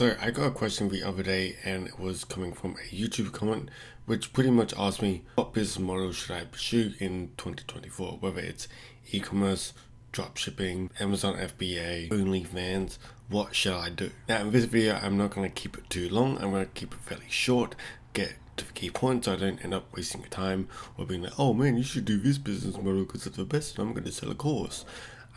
So I got a question the other day and it was coming from a YouTube comment which pretty much asked me what business model should I pursue in 2024, whether it's e-commerce, dropshipping, Amazon FBA, OnlyFans, what shall I do? Now in this video I'm not going to keep it too long, I'm going to keep it fairly short, get to the key points so I don't end up wasting your time or being like, oh man, you should do this business model because it's the best and I'm going to sell a course.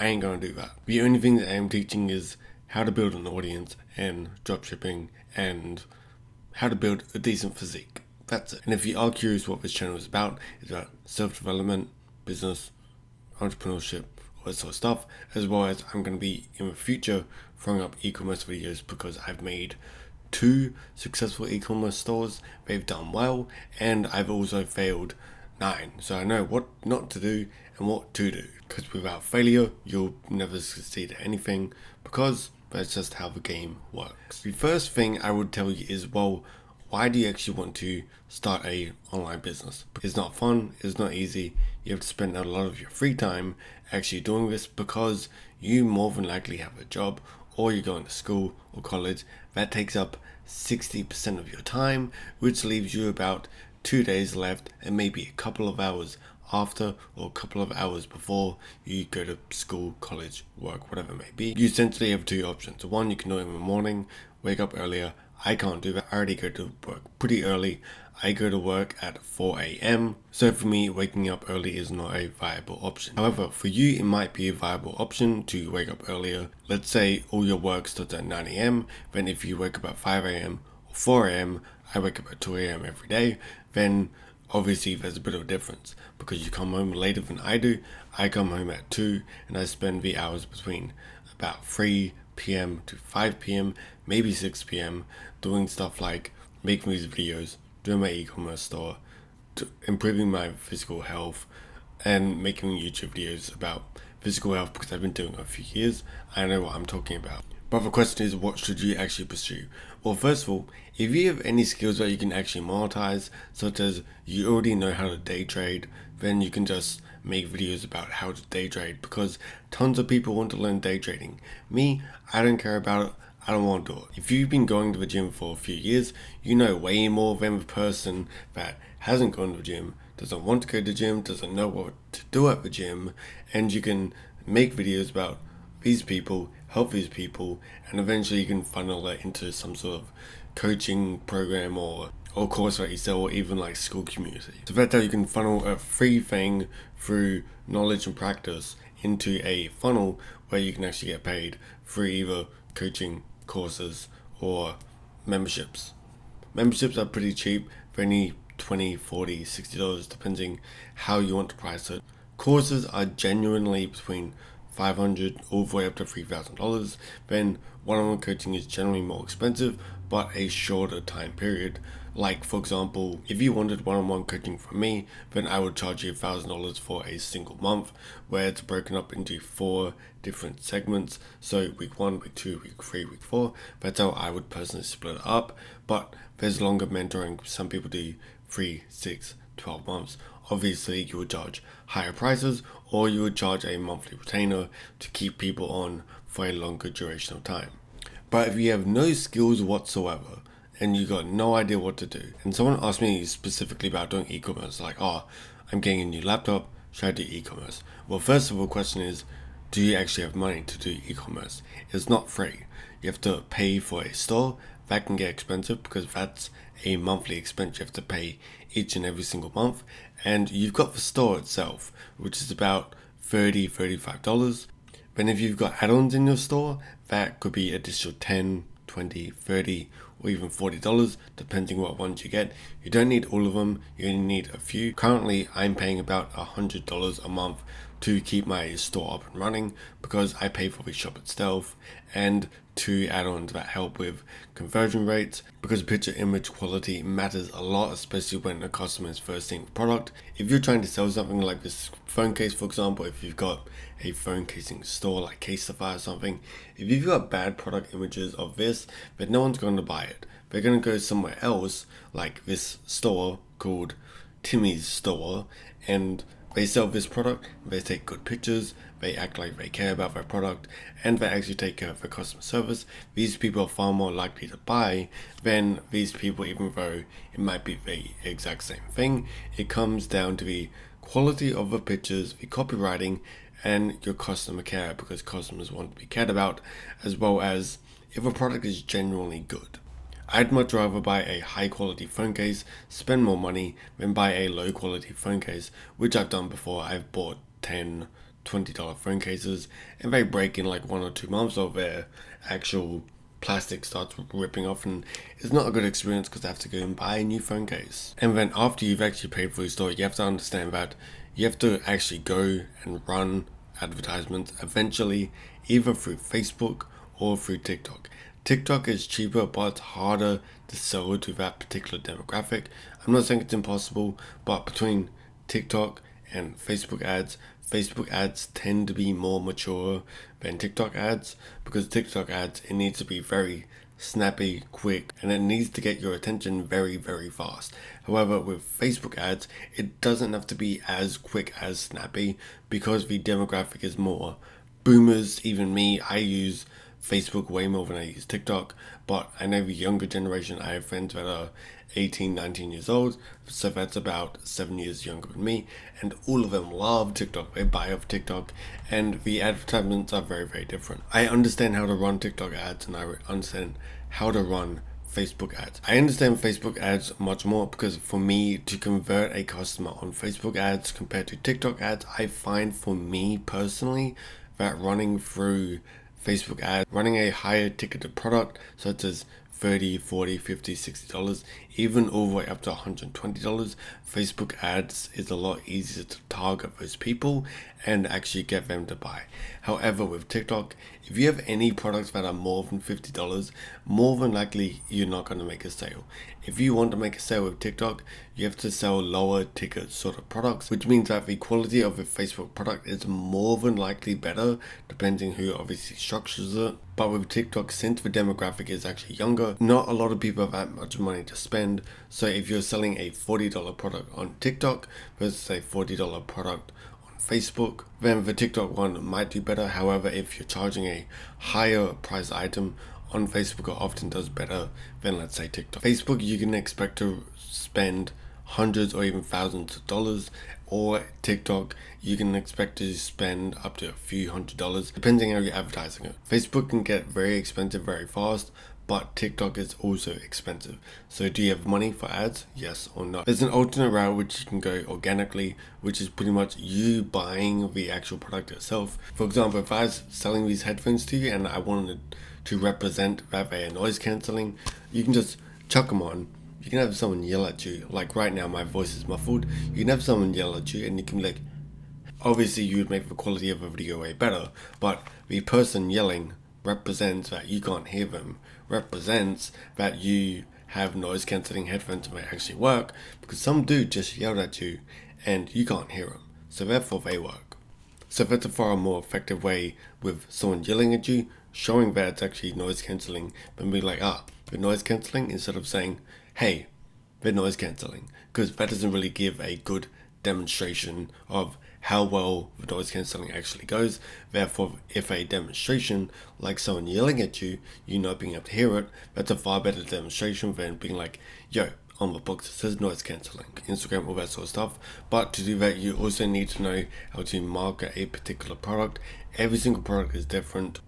I ain't going to do that. The only thing that I am teaching is how to build an audience and dropshipping and how to build a decent physique. That's it. And if you are curious what this channel is about, it's about self-development, business, entrepreneurship, all that sort of stuff, as well as I'm going to be in the future throwing up e-commerce videos because I've made 2 successful e-commerce stores. They've done well and I've also failed 9. So I know what not to do and what to do, because without failure you'll never succeed at anything, because that's just how the game works. The first thing I would tell you is, well, why do you actually want to start a online business? It's not fun, it's not easy, you have to spend a lot of your free time actually doing this because you more than likely have a job or you're going to school or college that takes up 60% of your time, which leaves you about 2 days left and maybe a couple of hours after or a couple of hours before you go to school, college, work, whatever it may be. You essentially have 2 options. One, you can do it in the morning, wake up earlier. I can't do that. I already go to work pretty early. I go to work at 4 a.m. So for me, waking up early is not a viable option. However, for you, it might be a viable option to wake up earlier. Let's say all your work starts at 9 a.m. Then if you wake up at 5 a.m. or 4 a.m., I wake up at 2 a.m. every day, then obviously there's a bit of a difference because you come home later than I do. I come home at 2 and I spend the hours between about 3 p.m. to 5 p.m, maybe 6 p.m, doing stuff like making these videos, doing my e-commerce store, improving my physical health, and making YouTube videos about physical health because I've been doing it a few years. I know what I'm talking about. But the question is, what should you actually pursue? Well, first of all, if you have any skills that you can actually monetize, such as you already know how to day trade, then you can just make videos about how to day trade, because tons of people want to learn day trading. Me, I don't care about it. I don't want to do it. If you've been going to the gym for a few years, you know way more than the person that hasn't gone to the gym, doesn't want to go to the gym, doesn't know what to do at the gym, and you can make videos about these people, help these people, and eventually you can funnel it into some sort of coaching program or course that you sell, or even like school community. So that's how you can funnel a free thing through knowledge and practice into a funnel where you can actually get paid through either coaching, courses, or memberships. Memberships are pretty cheap, for only $20, $40, $60, depending how you want to price it. Courses are genuinely between $500 all the way up to $3,000. Then one-on-one coaching is generally more expensive, but a shorter time period. Like for example, if you wanted one-on-one coaching from me, then I would charge you $1,000 for a single month, where it's broken up into 4 different segments. So week 1, week 2, week 3, week 4. That's how I would personally split it up. But there's longer mentoring. Some people do 3, 6, 12 months. Obviously you would charge higher prices, or you would charge a monthly retainer to keep people on for a longer duration of time. But if you have no skills whatsoever and you got no idea what to do, and someone asked me specifically about doing e-commerce, like, oh, I'm getting a new laptop, should I do e-commerce? Well, first of all, the question is, do you actually have money to do e-commerce? It's not free. You have to pay for a store. That can get expensive because that's a monthly expense you have to pay each and every single month. And you've got the store itself, which is about $30, $35. Then if you've got add-ons in your store, that could be additional $10, $20, $30, or even $40, depending what ones you get. You don't need all of them, you only need a few. Currently, I'm paying about $100 a month to keep my store up and running, because I pay for the shop itself and 2 add-ons that help with conversion rates, because picture image quality matters a lot, especially when a customer is first seeing the product. If you're trying to sell something like this phone case, for example, if you've got a phone casing store like Casetify or something, if you've got bad product images of this, then no one's going to buy it. They're going to go somewhere else, like this store called Timmy's Store, and they sell this product, they take good pictures, they act like they care about their product, and they actually take care of their customer service, these people are far more likely to buy than these people, even though it might be the exact same thing. It comes down to the quality of the pictures, the copywriting, and your customer care, because customers want to be cared about, as well as if a product is genuinely good. I'd much rather buy a high quality phone case, spend more money, than buy a low quality phone case, which I've done before. I've bought $10, $20 phone cases, and they break in like 1 or 2 months, or their actual plastic starts ripping off, and it's not a good experience because I have to go and buy a new phone case. And then after you've actually paid for your store, you have to understand that you have to actually go and run advertisements eventually, either through Facebook or through TikTok. TikTok is cheaper, but it's harder to sell to that particular demographic. I'm not saying it's impossible, but between TikTok and Facebook ads tend to be more mature than TikTok ads, because TikTok ads, it needs to be very snappy, quick, and it needs to get your attention very, very fast. However, with Facebook ads, it doesn't have to be as quick as snappy, because the demographic is more boomers. Even me, I use Facebook way more than I use TikTok, but I know the younger generation, I have friends that are 18, 19 years old, so that's about 7 years younger than me, and all of them love TikTok. They buy off TikTok, and the advertisements are very, very different. I understand how to run TikTok ads, and I understand how to run Facebook ads. I understand Facebook ads much more, because for me to convert a customer on Facebook ads compared to TikTok ads, I find for me personally that running through Facebook ads, running a higher ticketed product such as $30, $40, $50, $60, even all the way up to $120, Facebook ads is a lot easier to target those people and actually get them to buy. However, with TikTok, if you have any products that are more than $50, more than likely you're not going to make a sale. If you want to make a sale with TikTok, you have to sell lower ticket sort of products, which means that the quality of a Facebook product is more than likely better, depending who obviously structures it. But with TikTok, since the demographic is actually younger, not a lot of people have that much money to spend. So if you're selling a $40 product on TikTok versus a $40 product on Facebook, then the TikTok one might do better. However, if you're charging a higher price item on Facebook, it often does better than, let's say, TikTok. Facebook, you can expect to spend hundreds or even thousands of dollars, or TikTok, you can expect to spend up to a few $100s, depending on how you're advertising it. Facebook can get very expensive very fast, but TikTok is also expensive. So do you have money for ads? Yes or no? There's an alternate route which you can go organically, which is pretty much you buying the actual product itself. For example, if I was selling these headphones to you and I wanted to represent that they are noise cancelling, you can just chuck them on. You can have someone yell at you. Like right now, my voice is muffled. You can have someone yell at you, and you can be like, obviously you would make the quality of a video way better, but the person yelling represents that you can't hear them, represents that you have noise cancelling headphones that may actually work, because some dude just yelled at you and you can't hear them, so therefore they work. So that's a far more effective way with someone yelling at you, showing that it's actually noise cancelling, than being like, they're noise cancelling, instead of saying, hey, they're noise cancelling, because that doesn't really give a good demonstration of how well the noise cancelling actually goes. Therefore, if a demonstration, like someone yelling at you, you not being able to hear it, that's a far better demonstration than being like, yo, on the box it says noise cancelling, Instagram, all that sort of stuff. But to do that, you also need to know how to market a particular product. Every single product is different,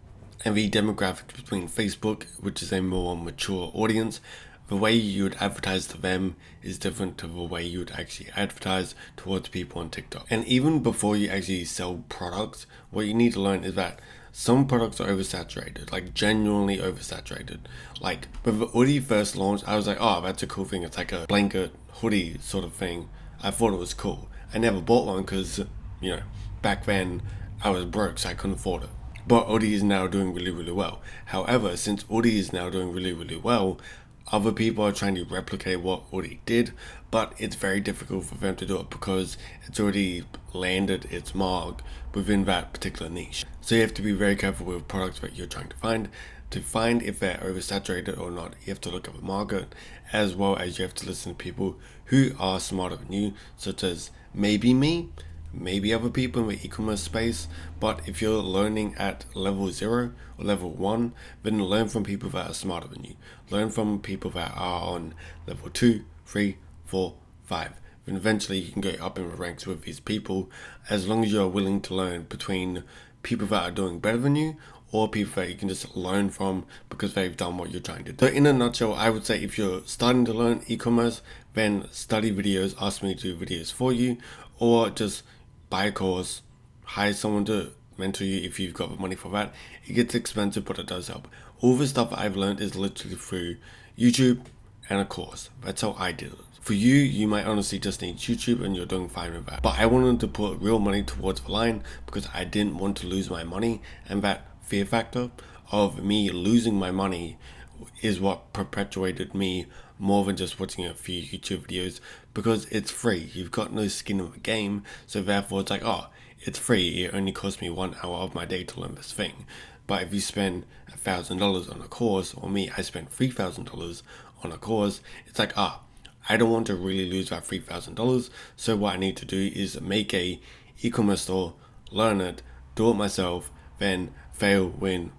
and the demographics between Facebook, which is a more mature audience, the way you would advertise to them is different to the way you would actually advertise towards people on TikTok. And even before you actually sell products, what you need to learn is that some products are oversaturated, like genuinely oversaturated. Like when the hoodie first launched, I was like, oh, that's a cool thing. It's like a blanket hoodie sort of thing. I thought it was cool. I never bought one because, back then I was broke, so I couldn't afford it. But Audi is now doing really, really well. However, since Audi is now doing really, really well, other people are trying to replicate what Audi did, but it's very difficult for them to do it because it's already landed its mark within that particular niche. So you have to be very careful with products that you're trying to find. To find if they're oversaturated or not, you have to look at the market, as well as you have to listen to people who are smarter than you, such as maybe me. maybe other people in the e-commerce space, but if you're learning at level 0 or level 1, then learn from people that are smarter than you. Learn from people that are on level 2, 3, 4, 5. Then eventually you can go up in the ranks with these people, as long as you're willing to learn between people that are doing better than you or people that you can just learn from because they've done what you're trying to do. So in a nutshell, I would say if you're starting to learn e-commerce, then study videos, ask me to do videos for you, or just buy a course, hire someone to mentor you if you've got the money for that. It gets expensive, but it does help. All the stuff that I've learned is literally through YouTube and a course. That's how I did it. For you, you might honestly just need YouTube and you're doing fine with that. But I wanted to put real money towards the line because I didn't want to lose my money, and that fear factor of me losing my money is what perpetuated me more than just watching a few YouTube videos, because it's free. You've got no skin in the game, so therefore it's like, oh, it's free. It only cost me 1 hour of my day to learn this thing. But if you spend $1,000 on a course, or me, I spent $3,000 on a course, it's like, I don't want to really lose that $3,000. So what I need to do is make a e-commerce store, learn it, do it myself, then fail, win,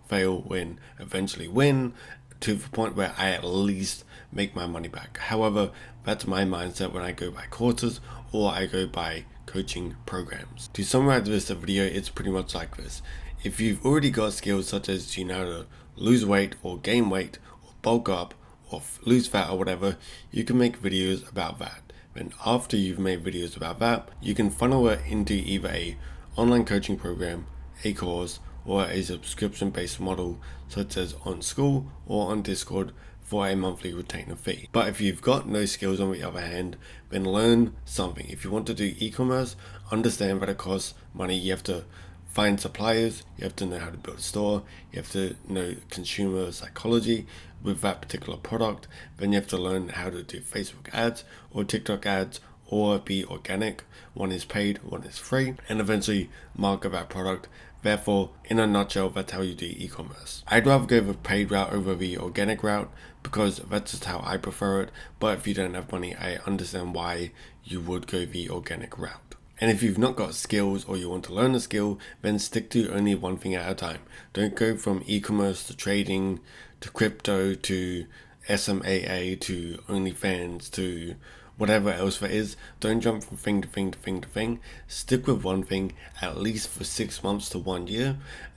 eventually win, to the point where I at least make my money back. However, that's my mindset when I go buy courses or I go buy coaching programs. To summarize this video, it's pretty much like this. If you've already got skills such as you know how to lose weight or gain weight or bulk up or lose fat or whatever, you can make videos about that. And after you've made videos about that, you can funnel it into either a online coaching program, a course, or a subscription-based model such as on school or on Discord for a monthly retainer fee. But if you've got no skills on the other hand, then learn something. If you want to do e-commerce, understand that it costs money. You have to find suppliers, you have to know how to build a store, you have to know consumer psychology with that particular product, then you have to learn how to do Facebook ads or TikTok ads or be organic. One is paid, one is free, and eventually market that product. Therefore, in a nutshell, that's how you do e-commerce. I'd rather go the paid route over the organic route because that's just how I prefer it. But if you don't have money, I understand why you would go the organic route. And if you've not got skills or you want to learn a skill, then stick to only one thing at a time. Don't go from e-commerce to trading to crypto to SMAA to OnlyFans to whatever else there is. Don't jump from thing to thing to thing to thing. Stick with one thing at least for 6 months to 1 year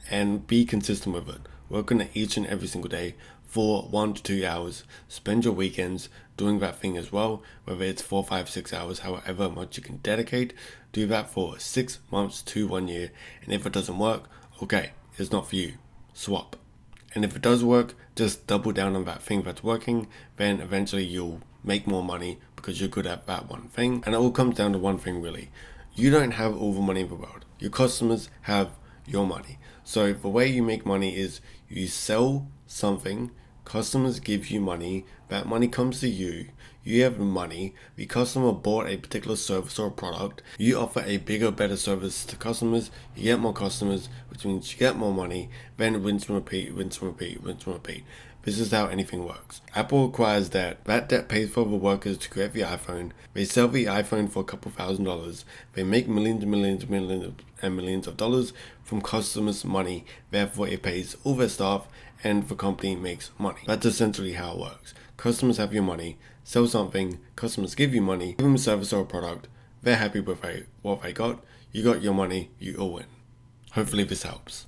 and be consistent with it. Work on it each and every single day for 1 to 2 hours. Spend your weekends doing that thing as well, whether it's 4, 5, 6 hours, however much you can dedicate. Do that for 6 months to 1 year, and if it doesn't work, okay, it's not for you. Swap. And if it does work, just double down on that thing that's working, then eventually you'll make more money because you're good at that one thing. And it all comes down to one thing really. You don't have all the money in the world. Your customers have your money. So the way you make money is you sell something, customers give you money, that money comes to you, you have money, the customer bought a particular service or product, you offer a bigger, better service to customers, you get more customers, which means you get more money, then rinse and repeat, rinse and repeat, rinse and repeat. This is how anything works. Apple requires that debt pays for the workers to create the iPhone. They sell the iPhone for a couple $1,000s. They make millions and millions and millions and millions of dollars from customers' money. Therefore, it pays all their staff and the company makes money. That's essentially how it works. Customers have your money, sell something, customers give you money, give them a service or a product. They're happy with what they got. You got your money, you all win. Hopefully this helps.